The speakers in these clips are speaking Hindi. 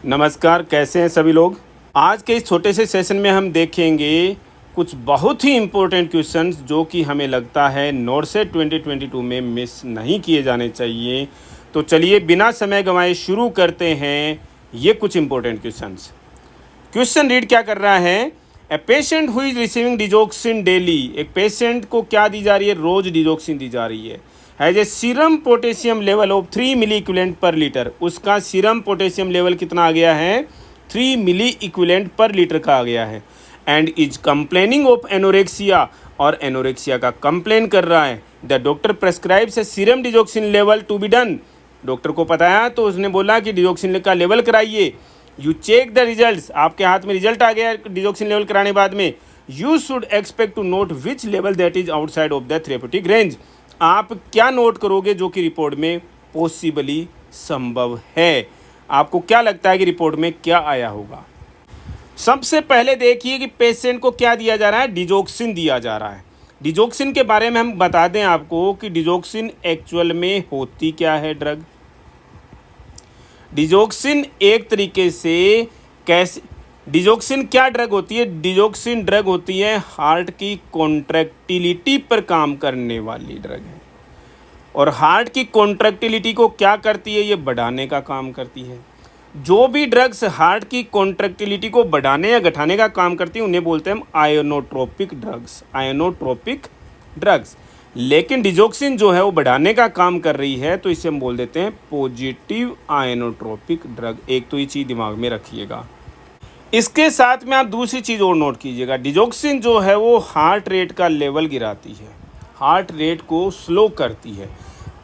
नमस्कार, कैसे हैं सभी लोग। आज के इस छोटे से सेशन में हम देखेंगे कुछ बहुत ही इम्पोर्टेंट क्वेश्चंस जो कि हमें लगता है नोट सेट 2022 में मिस नहीं किए जाने चाहिए। तो चलिए बिना समय गंवाए शुरू करते हैं ये कुछ इम्पोर्टेंट क्वेश्चंस। क्वेश्चन रीड क्या कर रहा है, ए patient who is receiving digoxin daily, एक पेशेंट को क्या दी जा रही है, रोज डिजोक्सिन दी जा रही है, has a serum potassium level of 3 milliequivalent per litre. उसका सीरम पोटेशियम लेवल कितना आ गया है, 3 मिली इक्विवेलेंट पर लीटर का आ गया है। And is complaining of anorexia, और एनोरेक्सिया का कंप्लेन कर रहा है। The doctor prescribes a serum digoxin level to be done, doctor को पता है तो उसने बोला कि डिजोक्सिन का लेवल कराइए। यू चेक द रिजल्ट्स, आपके हाथ में रिजल्ट आ गया डिजोक्सिन लेवल कराने बाद में। You should expect to note which level that is outside of the therapeutic range, आप क्या नोट करोगे जो कि रिपोर्ट में पॉसिबली संभव है। आपको क्या लगता है कि रिपोर्ट में क्या आया होगा। सबसे पहले देखिए कि पेशेंट को क्या दिया जा रहा है, डिजोक्सिन दिया जा रहा है। डिजोक्सिन के बारे में हम बता दें आपको कि डिजोक्सिन एक्चुअल में होती क्या है ड्रग। डिजोक्सिन एक तरीके से कैसे, डिजोक्सिन क्या ड्रग होती है, डिजोक्सिन ड्रग होती है हार्ट की कॉन्ट्रैक्टिलिटी पर काम करने वाली ड्रग है। और हार्ट की कॉन्ट्रैक्टिलिटी को क्या करती है, ये बढ़ाने का काम करती है। जो भी ड्रग्स हार्ट की कॉन्ट्रैक्टिलिटी को बढ़ाने या घटाने का काम करती है उन्हें बोलते हैं हम आयोनोट्रोपिक ड्रग्स, आयोनोट्रोपिक ड्रग्स। लेकिन डिजोक्सिन जो है वो बढ़ाने का काम कर रही है तो इसे हम बोल देते हैं पॉजिटिव आयोनोट्रोपिक ड्रग। एक तो ये चीज़ दिमाग में रखिएगा। इसके साथ में आप दूसरी चीज़ और नोट कीजिएगा, डिजोक्सिन जो है वो हार्ट रेट का लेवल गिराती है, हार्ट रेट को स्लो करती है।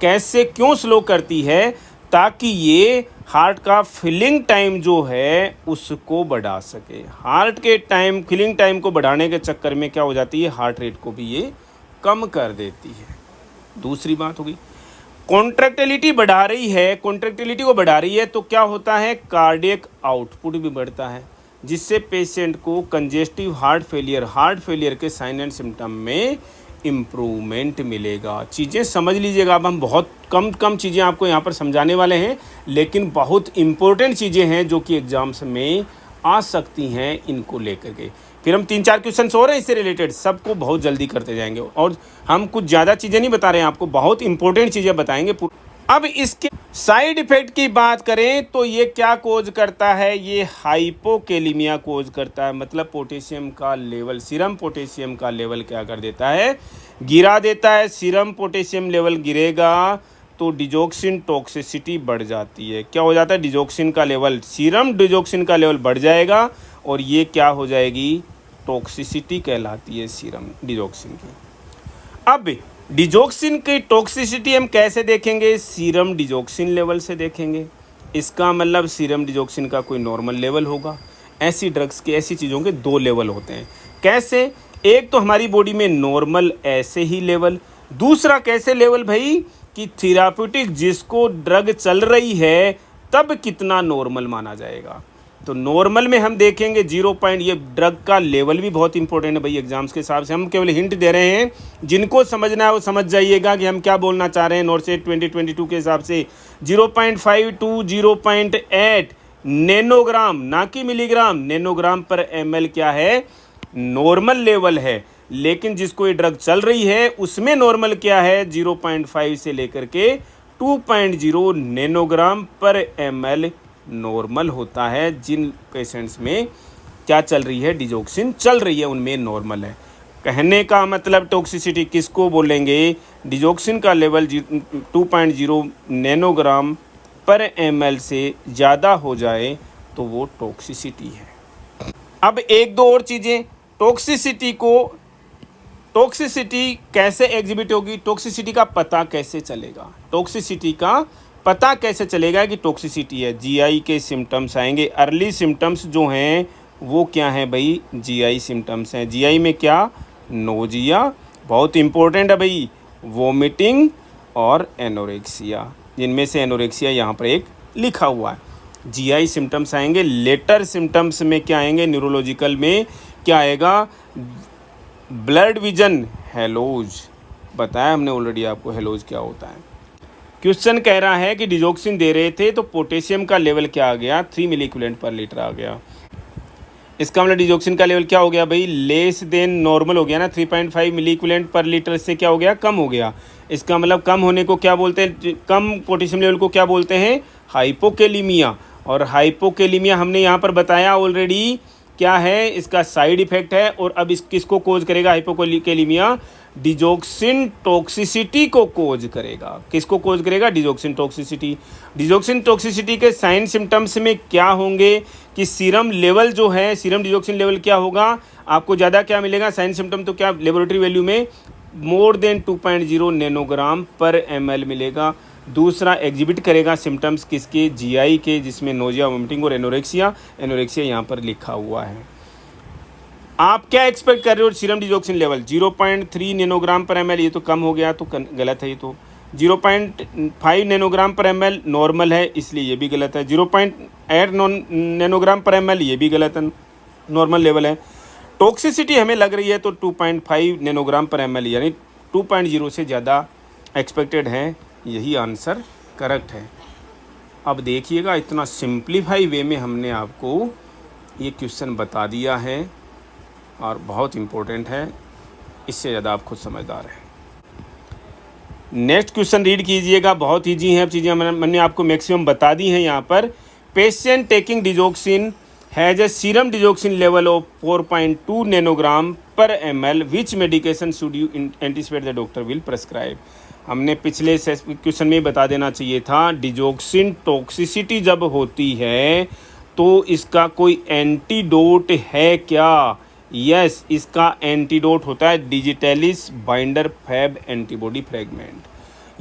कैसे, क्यों स्लो करती है, ताकि ये हार्ट का फिलिंग टाइम जो है उसको बढ़ा सके। हार्ट के टाइम, फिलिंग टाइम को बढ़ाने के चक्कर में क्या हो जाती है, हार्ट रेट को भी ये कम कर देती है। दूसरी बात होगी, कॉन्ट्रैक्टिलिटी बढ़ा रही है, कॉन्ट्रैक्टिलिटी को बढ़ा रही है तो क्या होता है, कार्डियक आउटपुट भी बढ़ता है, जिससे पेशेंट को कंजेस्टिव हार्ट फेलियर के साइन एंड सिम्टम में इम्प्रूवमेंट मिलेगा। चीज़ें समझ लीजिएगा। अब हम बहुत कम चीज़ें आपको यहाँ पर समझाने वाले हैं, लेकिन बहुत इम्पोर्टेंट चीज़ें हैं जो कि एग्जाम्स में आ सकती हैं, इनको लेकर के। फिर हम 3-4 क्वेश्चन और हैं इससे रिलेटेड, सबको बहुत जल्दी करते जाएंगे। और हम कुछ ज़्यादा चीज़ें नहीं बता रहे हैं आपको, बहुत इंपॉर्टेंट चीज़ें बताएंगे। अब इसके साइड इफ़ेक्ट की बात करें तो ये क्या कोज करता है, ये हाइपोकेलिमिया कोज करता है। मतलब पोटेशियम का लेवल, सीरम पोटेशियम का लेवल क्या कर देता है, गिरा देता है। सीरम पोटेशियम लेवल गिरेगा तो डिजोक्सिन टॉक्सिसिटी बढ़ जाती है। क्या हो जाता है, डिजोक्सिन का लेवल, सीरम डिजोक्सिन का लेवल बढ़ जाएगा और ये क्या हो जाएगी, टॉक्सिसिटी कहलाती है सीरम डिजोक्सिन की। अब डिजोक्सिन की टॉक्सिसिटी हम कैसे देखेंगे, सीरम डिजोक्सिन लेवल से देखेंगे। इसका मतलब सीरम डिजोक्सिन का कोई नॉर्मल लेवल होगा। ऐसी ड्रग्स के, ऐसी चीज़ों के 2 लेवल होते हैं। कैसे, एक तो हमारी बॉडी में नॉर्मल ऐसे ही लेवल, दूसरा कैसे लेवल भाई, कि थेराप्यूटिक जिसको ड्रग चल रही है तब कितना नॉर्मल माना जाएगा। तो नॉर्मल में हम देखेंगे 0 पॉइंट, ये ड्रग का लेवल भी बहुत इंपॉर्टेंट है भाई एग्जाम्स के हिसाब से। हम केवल हिंट दे रहे हैं, जिनको समझना है वो समझ जाइएगा कि हम क्या बोलना चाह रहे हैं। नोट सेट 2022 के हिसाब से 0.5 to 0.8 नैनोग्राम, ना कि मिलीग्राम, नैनोग्राम पर ml क्या है, नॉर्मल लेवल है। लेकिन जिसको ये ड्रग चल रही है उसमें नॉर्मल क्या है, 0.5 से लेकर के 2.0 नैनोग्राम पर ml नॉर्मल होता है। जिन पेशेंट्स में क्या चल रही है, डिजोक्सिन चल रही है, उनमें नॉर्मल है। कहने का मतलब टॉक्सिसिटी किसको बोलेंगे, डिजोक्सिन का लेवल 2.0 नैनोग्राम पर ml से ज़्यादा हो जाए तो वो टॉक्सिसिटी है। अब 1-2 और चीज़ें, टॉक्सिसिटी कैसे एग्जिबिट होगी, टॉक्सिसिटी का पता कैसे चलेगा, टॉक्सिसिटी का पता कैसे चलेगा कि टॉक्सिसिटी है। जीआई के सिम्टम्स आएंगे। अर्ली सिम्टम्स जो हैं वो क्या हैं भाई, जीआई सिम्टम्स हैं। जीआई में क्या, नोजिया, बहुत इंपॉर्टेंट है भाई, वोमिटिंग और एनोरेक्सिया, जिनमें से एनोरेक्सिया यहाँ पर एक लिखा हुआ है। जीआई सिम्टम्स आएंगे। लेटर सिम्टम्स में क्या आएंगे, न्यूरोलॉजिकल में क्या आएगा, ब्लड विजन, हेलोज, बताया हमने ऑलरेडी आपको हेलोज क्या होता है। क्वेश्चन कह रहा है कि डिजोक्सिन दे रहे थे तो पोटेशियम का लेवल क्या आ गया, 3 मिली इक्विवेलेंट पर लीटर आ गया। इसका मतलब डिजोक्सिन का लेवल क्या हो गया भाई, लेस देन नॉर्मल हो गया ना, 3.5 मिली इक्विवेलेंट पर लीटर से क्या हो गया, कम हो गया। इसका मतलब कम होने को क्या बोलते हैं, कम पोटेशियम लेवल को क्या बोलते हैं, हाइपोकेलीमिया। और हाइपोकेलीमिया हमने यहाँ पर बताया ऑलरेडी क्या है, इसका साइड इफेक्ट है। और अब इस किसको कोज करेगा हाइपोकेलीमिया, डिजोक्सिन टॉक्सिसिटी को कोज करेगा। किसको कोज करेगा, डिजोक्सिन टॉक्सिसिटी। डिजोक्सिन टॉक्सिसिटी के साइन सिम्टम्स में क्या होंगे कि सीरम लेवल जो है, सीरम डिजोक्सिन लेवल क्या होगा, आपको ज़्यादा क्या मिलेगा साइन सिम्टम, तो क्या लेबोरेटरी वैल्यू में मोर देन 2.0 नैनोग्राम पर ml मिलेगा। दूसरा एग्जिबिट करेगा सिम्टम्स किसके, जीआई के, जिसमें नोजिया, वोमिटिंग और एनोरेक्सिया। एनोरेक्सिया यहाँ पर लिखा हुआ है। आप क्या एक्सपेक्ट कर रहे हो, सीरम डिजोक्सिन लेवल 0.3 नैनोग्राम पर ml, ये तो कम हो गया तो गलत है। ये तो 0.5 नैनोग्राम पर ml नॉर्मल है, इसलिए ये भी गलत है। 0.8 नैनोग्राम पर ml ये भी गलत है, नॉर्मल लेवल है। टॉक्सिसिटी हमें लग रही है तो 2.5 नैनोग्राम पर ml यानी 2.0 से ज़्यादा एक्सपेक्टेड है, यही आंसर करेक्ट है। अब देखिएगा, इतना सिंप्लीफाई वे में हमने आपको ये क्वेश्चन बता दिया है और बहुत इम्पोर्टेंट है, इससे ज़्यादा आप खुद समझदार हैं। नेक्स्ट क्वेश्चन रीड कीजिएगा, बहुत ईजी है। अब चीज़ें मैंने आपको मैक्सिमम बता दी हैं यहाँ पर। Patient taking digoxin has a serum digoxin level of 4.2 nanogram पर ml, which medication should you anticipate the doctor will prescribe. हमने पिछले क्वेश्चन में बता देना चाहिए था, डिजोक्सिन टॉक्सिसिटी जब होती है तो इसका कोई एंटीडोट है क्या। यस, इसका एंटीडोट होता है digitalis binder fab antibody fragment,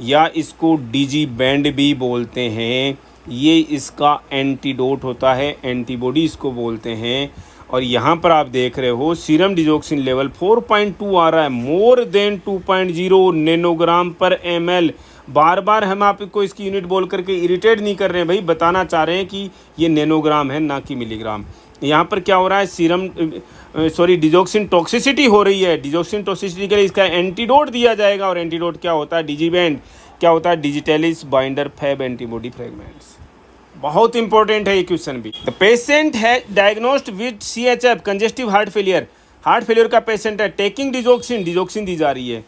या इसको डिजी बैंड भी बोलते हैं। ये इसका एंटीडोट होता है, एंटीबॉडी इसको बोलते हैं। और यहाँ पर आप देख रहे हो सीरम डिजोक्सिन लेवल 4.2 आ रहा है, मोर देन 2.0 नैनोग्राम पर ml। बार बार हम आपको इसकी यूनिट बोल करके इरिटेट नहीं कर रहे हैं भाई, बताना चाह रहे हैं कि ये नैनोग्राम है ना कि मिलीग्राम। यहाँ पर क्या हो रहा है, डिजोक्सिन टॉक्सिसिटी हो रही है। डिजोक्सिन टॉक्सिसिटी के लिए इसका एंटीडोट दिया जाएगा, और एंटीडोट क्या होता है, डिजीबैंड, क्या होता है, digitalis binder fab antibody fragments. बहुत इंपॉर्टेंट है ये क्वेश्चन भी। द पेशेंट है diagnosed with CHF congestive heart failure, heart failure का पेशेंट है, टेकिंग डिजोक्सिन, डिजोक्सिन दी जा रही है।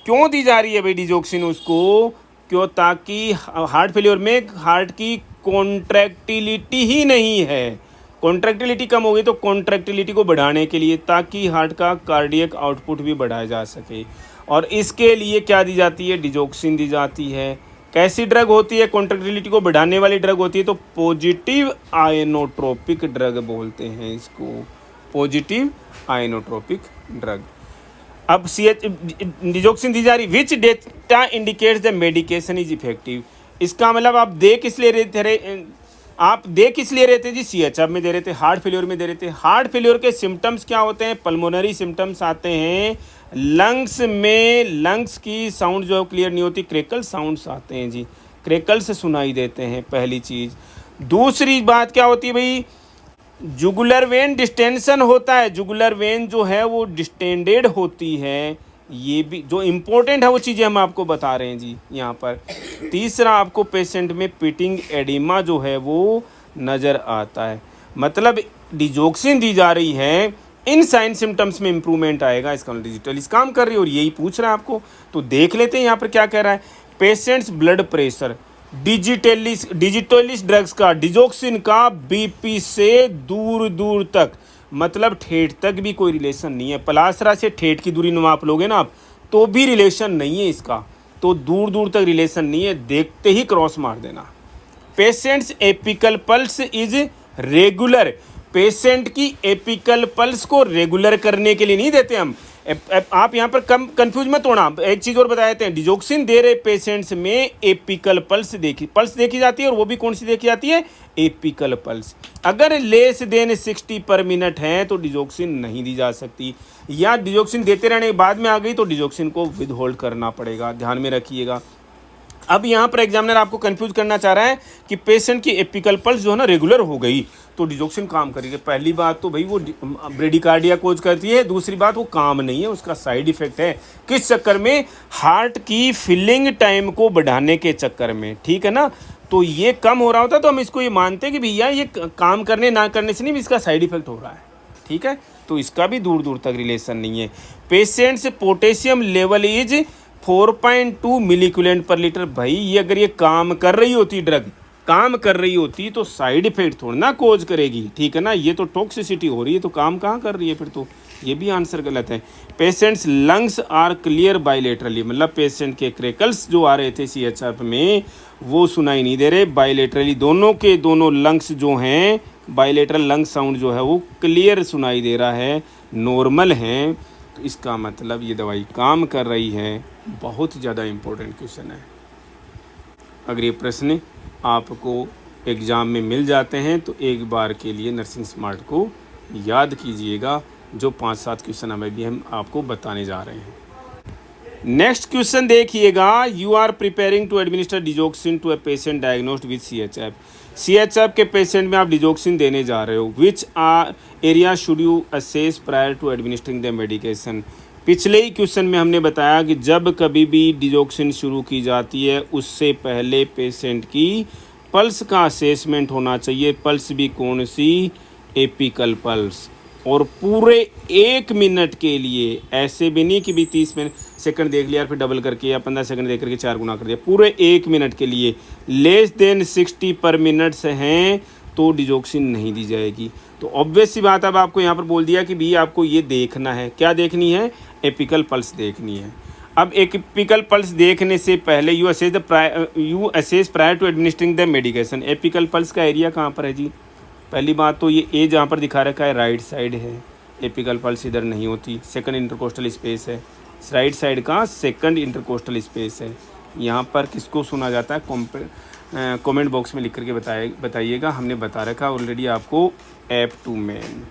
क्यों दी जा रही है भाई डिजोक्सिन उसको, क्यों, ताकि हार्ट फेलियर में हार्ट की कॉन्ट्रैक्टिलिटी ही नहीं है, कॉन्ट्रैक्टिलिटी कम होगी तो कॉन्ट्रैक्टिलिटी को बढ़ाने के लिए, ताकि हार्ट का कार्डियक आउटपुट भी बढ़ाया जा सके। और इसके लिए क्या दी जाती है, डिजोक्सिन दी जाती है। कैसी ड्रग होती है, कॉन्ट्रैक्टिलिटी को बढ़ाने वाली ड्रग होती है, तो पॉजिटिव आयनोट्रोपिक ड्रग बोलते हैं इसको, पॉजिटिव आयनोट्रोपिक ड्रग। अब डिजोक्सिन दी जा रही, which data indicates the medication is effective. इसका मतलब आप दे किस लिए रहे थे जी, CHF में दे रहे थे, हार्ट फेलियर में दे रहे थे। हार्ट फेलियर के सिम्टम्स क्या होते हैं, पल्मोनरी सिम्टम्स आते हैं, लंग्स में, लंग्स की साउंड जो क्लियर नहीं होती, क्रेकल साउंड्स आते हैं जी, क्रेकल से सुनाई देते हैं, पहली चीज़। दूसरी बात क्या होती है भाई, जुगुलर वेन डिस्टेंशन होता है, जुगुलर वेन जो है वो डिस्टेंडेड होती है। ये भी जो इम्पोर्टेंट है वो चीज़ें हम आपको बता रहे हैं जी यहाँ पर। तीसरा, आपको पेशेंट में पिटिंग एडिमा जो है वो नज़र आता है। मतलब डिजोक्सिन दी जा रही है, इन साइन सिम्टम्स में इंप्रूवमेंट आएगा, इसका डिजिटलिस काम कर रही है और यही पूछ रहा है आपको। तो देख लेते हैं यहाँ पर क्या कह रहा है, patients blood pressure, digitalis drugs का, डिजोक्सिन का बीपी से दूर दूर तक, मतलब ठेठ तक भी कोई रिलेशन नहीं है। पलासरा से ठेठ की दूरी माप लोगे ना आप, तो भी रिलेशन नहीं है इसका, तो दूर दूर तक रिलेशन नहीं है, देखते ही क्रॉस मार देना। Patients apical pulse is regular, patient की एपिकल पल्स को रेगुलर करने के लिए नहीं देते हम। आप यहाँ पर कंफ्यूज मत होना। एक चीज़ और बता देते हैं, डिजोक्सिन दे रहे पेशेंट्स में एपिकल पल्स देखी जाती है, और वो भी कौन सी देखी जाती है, एपिकल पल्स। अगर लेस देन 60 पर मिनट है तो डिजोक्सिन नहीं दी जा सकती, या डिजोक्सिन देते रहने के बाद में आ गई तो डिजोक्सिन को विद होल्ड करना पड़ेगा, ध्यान में रखिएगा। अब यहाँ पर एग्जामिनर आपको कंफ्यूज करना चाह रहा है कि पेशेंट की एपिकल पल्स जो है ना रेगुलर हो गई तो डिजोक्सिन काम करेगी। पहली बात तो भाई वो ब्रेडिकार्डिया कोज करती है, दूसरी बात वो काम नहीं है, उसका साइड इफेक्ट है। किस चक्कर में? हार्ट की फिलिंग टाइम को बढ़ाने के चक्कर में, ठीक है ना। तो ये कम हो रहा होता तो हम इसको ये मानते हैं कि भैया ये काम करने ना करने से नहीं, इसका साइड इफेक्ट हो रहा है, ठीक है। तो इसका भी दूर दूर तक रिलेशन नहीं है। पेशेंट्स पोटेशियम लेवल इज 4.2 मिलीक्यूलेंट पर लीटर। भाई ये अगर ये काम कर रही होती, ड्रग काम कर रही होती तो साइड इफेक्ट थोड़ा ना कोज करेगी, ठीक है ना। ये तो टॉक्सिसिटी हो रही है तो काम कहाँ कर रही है फिर, तो ये भी आंसर गलत है। Patient's lungs are clear bilaterally, मतलब पेशेंट के क्रेकल्स जो आ रहे थे CHF में वो सुनाई नहीं दे रहे, बायलेटरली दोनों के दोनों लंग्स जो हैं, बायलेटरल लंग साउंड जो है वो क्लियर सुनाई दे रहा है, नॉर्मल हैं। तो इसका मतलब ये दवाई काम कर रही है। बहुत ज़्यादा इम्पोर्टेंट क्वेश्चन है। अगर ये प्रश्न आपको एग्ज़ाम में मिल जाते हैं तो एक बार के लिए नर्सिंग स्मार्ट को याद कीजिएगा, जो 5-7 क्वेश्चन हमें भी हम आपको बताने जा रहे हैं। नेक्स्ट क्वेश्चन देखिएगा, you are preparing to administer digoxin to a patient diagnosed with CHF के पेशेंट में आप डिजोक्सिन देने जा रहे हो। Which area should you assess prior to administering the medication. पिछले ही क्वेश्चन में हमने बताया कि जब कभी भी डिजोक्सिन शुरू की जाती है उससे पहले पेशेंट की पल्स का असेसमेंट होना चाहिए। पल्स भी कौन सी? Apical pulse. और पूरे 1 मिनट के लिए, ऐसे भी नहीं कि भी 30 सेकंड देख लिया फिर डबल करके या 15 सेकंड देख करके 4 गुना कर दिया, पूरे 1 मिनट के लिए लेस देन 60 पर मिनट से हैं तो डिजोक्सिन नहीं दी जाएगी। तो ऑब्वियस सी बात, अब आपको यहाँ पर बोल दिया कि भी आपको ये देखना है, क्या देखनी है? एपिकल पल्स देखनी है। अब एपिकल पल्स देखने से पहले you assess prior to administering the medication. Apical pulse का एरिया कहाँ पर है जी? पहली बात तो ये ए जहाँ पर दिखा रखा है राइट साइड है, एपिकल पल्स इधर नहीं होती। सेकंड इंटरकोस्टल स्पेस है, राइट साइड का सेकंड इंटरकोस्टल स्पेस है। यहाँ पर किसको सुना जाता है? कमेंट बॉक्स में लिख करके बताइएगा। हमने बता रखा ऑलरेडी आपको। एब्डोमेन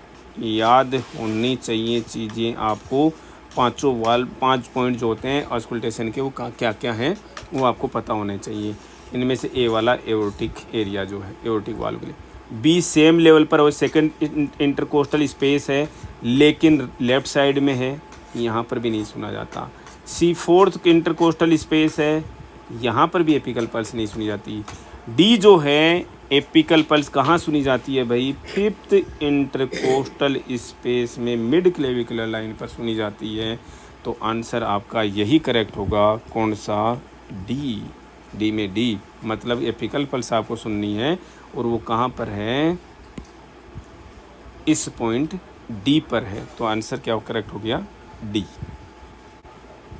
याद होनी चाहिए चीज़ें आपको। 5 पॉइंट जो होते हैं ऑस्कुल्टेशन के वो क्या क्या हैं वो आपको पता होने चाहिए। इनमें से ए वाला एओर्टिक एरिया जो है, एओर्टिक वाल्व के लिए। बी सेम लेवल पर और सेकंड इंटरकोस्टल स्पेस है लेकिन लेफ़्ट साइड में है, यहाँ पर भी नहीं सुना जाता। सी फोर्थ इंटरकोस्टल स्पेस है, यहाँ पर भी एपिकल पल्स नहीं सुनी जाती। डी जो है एपिकल पल्स कहाँ सुनी जाती है भाई? 5th इंटरकोस्टल स्पेस में मिड क्लेविकुलर लाइन पर सुनी जाती है। तो आंसर आपका यही करेक्ट होगा। कौन सा? डी। डी में डी, मतलब एपिकल पल्स आपको सुननी है और वो कहाँ पर है? इस पॉइंट डी पर है। तो आंसर क्या करेक्ट हो गया? डी।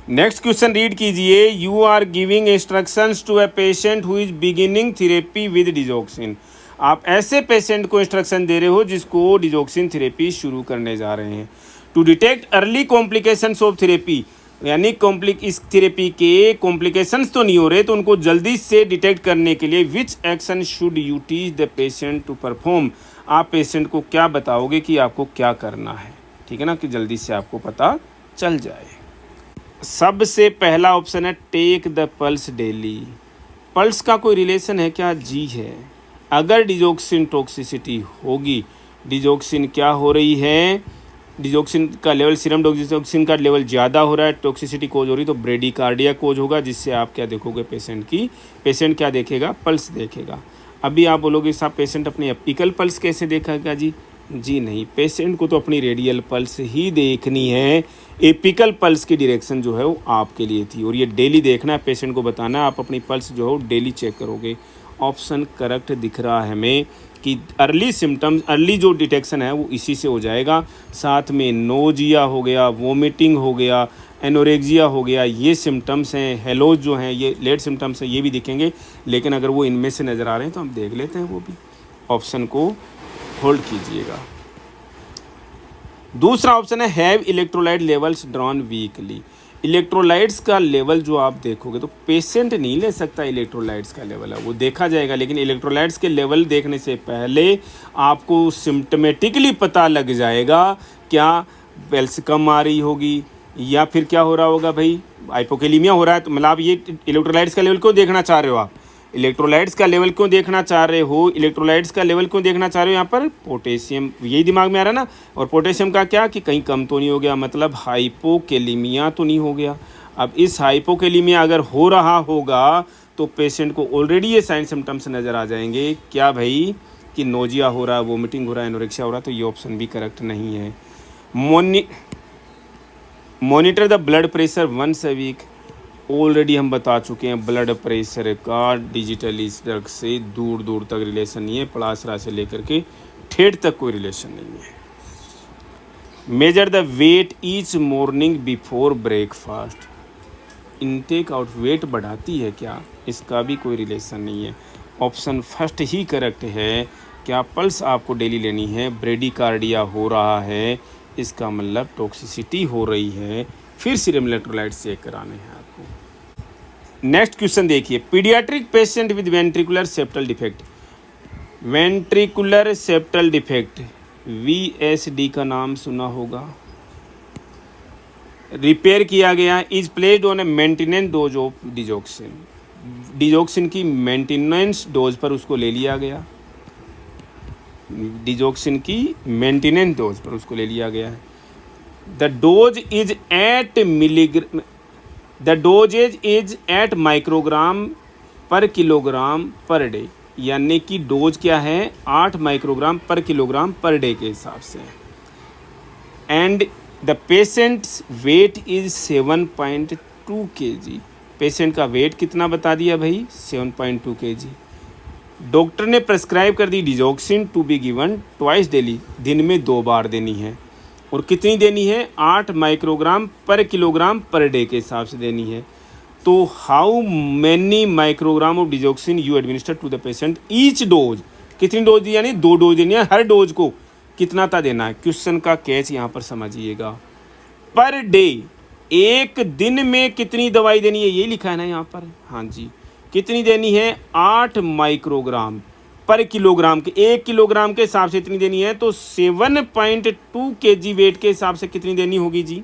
नेक्स्ट क्वेश्चन रीड कीजिए, you are giving instructions to a patient who is beginning therapy with digoxin. आप ऐसे पेशेंट को इंस्ट्रक्शन दे रहे हो जिसको डिजोक्सिन थेरेपी शुरू करने जा रहे हैं। To detect early complications of therapy, यानी इस थेरेपी के कॉम्प्लिकेशंस तो नहीं हो रहे तो उनको जल्दी से डिटेक्ट करने के लिए which action should you teach the patient to perform. आप पेशेंट को क्या बताओगे कि आपको क्या करना है, ठीक है ना, कि जल्दी से आपको पता चल जाए। सबसे पहला ऑप्शन है take the pulse daily. Pulse का कोई रिलेशन है क्या? जी है। अगर डिजोक्सिन टॉक्सिसिटी होगी, डिजोक्सिन क्या हो रही है? डिजोक्सिन का लेवल, सीरम डिजोक्सिन का लेवल ज़्यादा हो रहा है, टॉक्सिसिटी कोज हो रही, तो ब्रेडिकार्डिया कोज होगा, जिससे आप क्या देखोगे? पेशेंट क्या देखेगा? पल्स देखेगा। अभी आप बोलोगे साहब पेशेंट अपनी एपिकल पल्स कैसे देखेगा जी? जी नहीं, पेशेंट को तो अपनी रेडियल पल्स ही देखनी है। एपिकल पल्स की डायरेक्शन जो है वो आपके लिए थी और ये डेली देखना है, पेशेंट को बताना है। आप अपनी पल्स जो है वो डेली चेक करोगे। ऑप्शन करेक्ट दिख रहा है हमें कि अर्ली सिम्टम्स, अर्ली जो डिटेक्शन है वो इसी से हो जाएगा। साथ में नोजिया हो गया, वोमिटिंग हो गया, एनोरेक्सिया हो गया, ये सिम्टम्स हैं। हेलोज जो हैं ये लेट सिम्टम्स हैं, ये भी दिखेंगे। लेकिन अगर वो इनमें से नज़र आ रहे हैं तो हम देख लेते हैं वो भी। ऑप्शन को होल्ड कीजिएगा। दूसरा ऑप्शन है have electrolyte levels drawn weekly. Electrolytes का लेवल जो आप देखोगे तो पेशेंट नहीं ले सकता, इलेक्ट्रोलाइट्स का लेवल है वो देखा जाएगा। लेकिन इलेक्ट्रोलाइट्स के लेवल देखने से पहले आपको सिम्टमेटिकली पता लग जाएगा क्या पल्स कम आ रही होगी, या फिर क्या हो रहा होगा भाई, हाइपोकैलेमिया हो रहा है। तो मतलब आप ये इलेक्ट्रोलाइट्स का लेवल क्यों देखना चाह रहे हो, आप इलेक्ट्रोलाइट्स का लेवल क्यों देखना चाह रहे हो, इलेक्ट्रोलाइट्स का लेवल क्यों देखना चाह रहे हो, यहाँ पर पोटेशियम, यही दिमाग में आ रहा है ना। और पोटेशियम का क्या कि कहीं कम तो नहीं हो गया, मतलब हाइपोकैलेमिया तो नहीं हो गया। अब इस हाइपोकैलेमिया अगर हो रहा होगा तो पेशेंट को ऑलरेडी ये साइन सिम्टम्स नज़र आ जाएंगे, क्या भाई, कि नोजिया हो रहा है, वोमिटिंग हो रहा है, एनोरेक्सिया हो रहा है। तो ये ऑप्शन भी करेक्ट नहीं है। Monitor the blood pressure once a week, already हम बता चुके हैं ब्लड प्रेशर का डिजिटली ड्रग से दूर दूर तक रिलेशन नहीं है, पड़ासरा से लेकर के ठेठ तक कोई रिलेशन नहीं है। Measure the weight each morning before breakfast, intake out weight बढ़ाती है क्या, इसका भी कोई रिलेशन नहीं है। ऑप्शन फर्स्ट ही करेक्ट है। क्या पल्स आपको डेली लेनी है, ब्रेडिकार्डिया हो रहा है, इसका मतलब टॉक्सिसिटी हो रही है, फिर सीरम इलेक्ट्रोलाइट्स चेक कराने हैं आपको। नेक्स्ट क्वेश्चन देखिए, paediatric patient with ventricular septal defect, ventricular septal defect VSD का नाम सुना होगा, रिपेयर किया गया, is placed on A maintenance dose of digoxin, digoxin की मेंटेनेंस डोज पर उसको ले लिया गया, डिजोक्सिन की मेंटेनेंस डोज पर उसको ले लिया गया है। The dose is eight milligram, the dosages is eight microgram per kilogram per day, यानी कि डोज क्या है 8 microgram per kilogram per day के हिसाब से। And the patient's weight is 7.2 kg, patient का वेट कितना बता दिया भाई 7.2 kg। डॉक्टर ने प्रेस्क्राइब कर दी digoxin to be given twice daily, दिन में 2 बार देनी है, और कितनी देनी है 8 microgram per kilogram per day के हिसाब से देनी है। तो how many microgram of digoxin you administer to the patient each dose, कितनी डोज दी, यानी 2 डोज देनी है, हर डोज को कितना था देना है। क्वेश्चन का कैच यहाँ पर समझिएगा, पर डे, एक दिन में कितनी दवाई देनी है, ये लिखा है ना यहाँ पर, हाँ जी, कितनी देनी है 8 माइक्रोग्राम पर किलोग्राम के, 1 किलोग्राम के हिसाब से इतनी देनी है, तो 7.2 kg वेट के हिसाब से कितनी देनी होगी जी,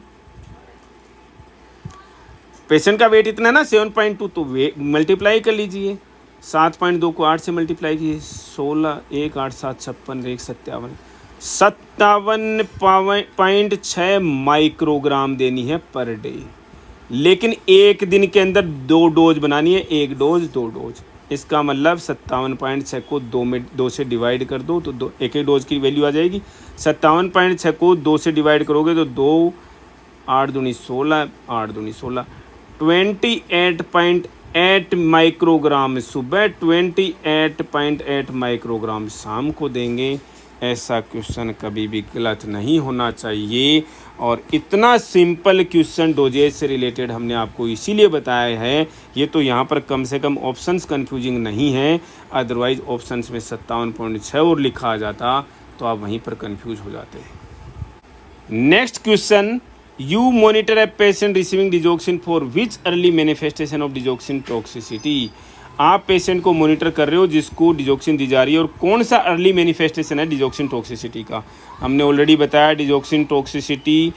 पेशेंट का वेट इतना है ना 7.2, तो वेट मल्टीप्लाई कर लीजिए, 7.2 को 8 से मल्टीप्लाई कीजिए, 16 1 8 7 56 1 57.6 माइक्रोग्राम देनी है पर डे। लेकिन एक दिन के अंदर 2 डोज बनानी है, 1 डोज 2 डोज, इसका मतलब 57.6 को 2 से डिवाइड कर दो तो एक डोज की वैल्यू आ जाएगी। 57.6 को 2 से डिवाइड करोगे तो 2 8 दूनी 16, 8 दूनी 16, 28.8 माइक्रोग्राम सुबह, 28.8 माइक्रोग्राम शाम को देंगे। ऐसा क्वेश्चन कभी भी गलत नहीं होना चाहिए। और इतना सिंपल क्वेश्चन डोजेज से रिलेटेड हमने आपको इसीलिए बताया है। ये तो यहाँ पर कम से कम ऑप्शंस कंफ्यूजिंग नहीं है, अदरवाइज ऑप्शंस में 57.6 और लिखा आ जाता तो आप वहीं पर कंफ्यूज हो जाते हैं। Next question, you monitor a patient receiving digoxin for which early manifestation of digoxin toxicity. आप पेशेंट को मॉनिटर कर रहे हो जिसको डिजोक्सिन दी जा रही है, और कौन सा अर्ली मैनिफेस्टेशन है डिजोक्सिन टॉक्सिसिटी का। हमने ऑलरेडी बताया डिजोक्सिन टॉक्सिसिटी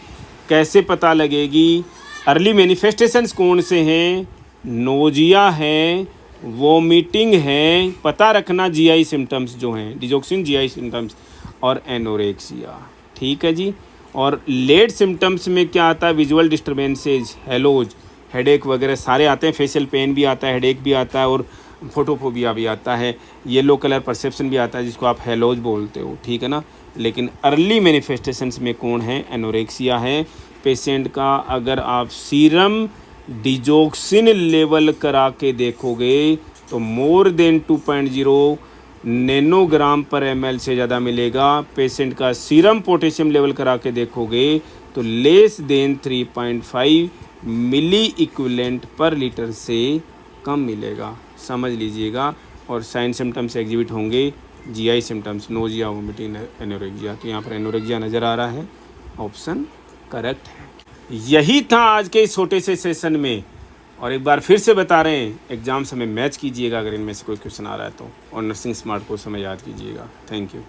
कैसे पता लगेगी, अर्ली मैनिफेस्टेशंस कौन से हैं, नोजिया है, वोमिटिंग है, पता रखना जीआई सिम्टम्स जो हैं, डिजोक्सिन जीआई सिम्टम्स, और एनोरेक्सिया, ठीक है जी। और लेट सिम्टम्स में क्या आता है, विजुअल डिस्टर्बेंसेज, हेलोज, हेडेक वगैरह सारे आते हैं, फेशियल पेन भी आता है, हेडेक भी आता है, और फोटोफोबिया भी आता है, येलो कलर परसेप्शन भी आता है जिसको आप हेलोज बोलते हो, ठीक है ना। लेकिन अर्ली मैनिफेस्टेशंस में कौन है, एनोरेक्सिया है। पेशेंट का अगर आप सीरम डिजोक्सिन लेवल करा के देखोगे तो मोर देन 2.0 नैनोग्राम पर ml से ज़्यादा मिलेगा। पेशेंट का सीरम पोटेशियम लेवल करा के देखोगे तो लेस देन 3.5 मिली इक्विवेलेंट पर लीटर से कम मिलेगा, समझ लीजिएगा। और साइन सिम्टम्स एग्जिबिट होंगे, GI symptoms, nausea, vomiting, anorexia. तो यहाँ पर एनोरेक्सिया नज़र आ रहा है, ऑप्शन करेक्ट है। यही था आज के इस छोटे से सेशन में। और एक बार फिर से बता रहे हैं, एग्जाम्स में मैच कीजिएगा अगर इनमें से कोई क्वेश्चन आ रहा है तो, और नर्सिंग स्मार्ट कोर्स में याद कीजिएगा। Thank you.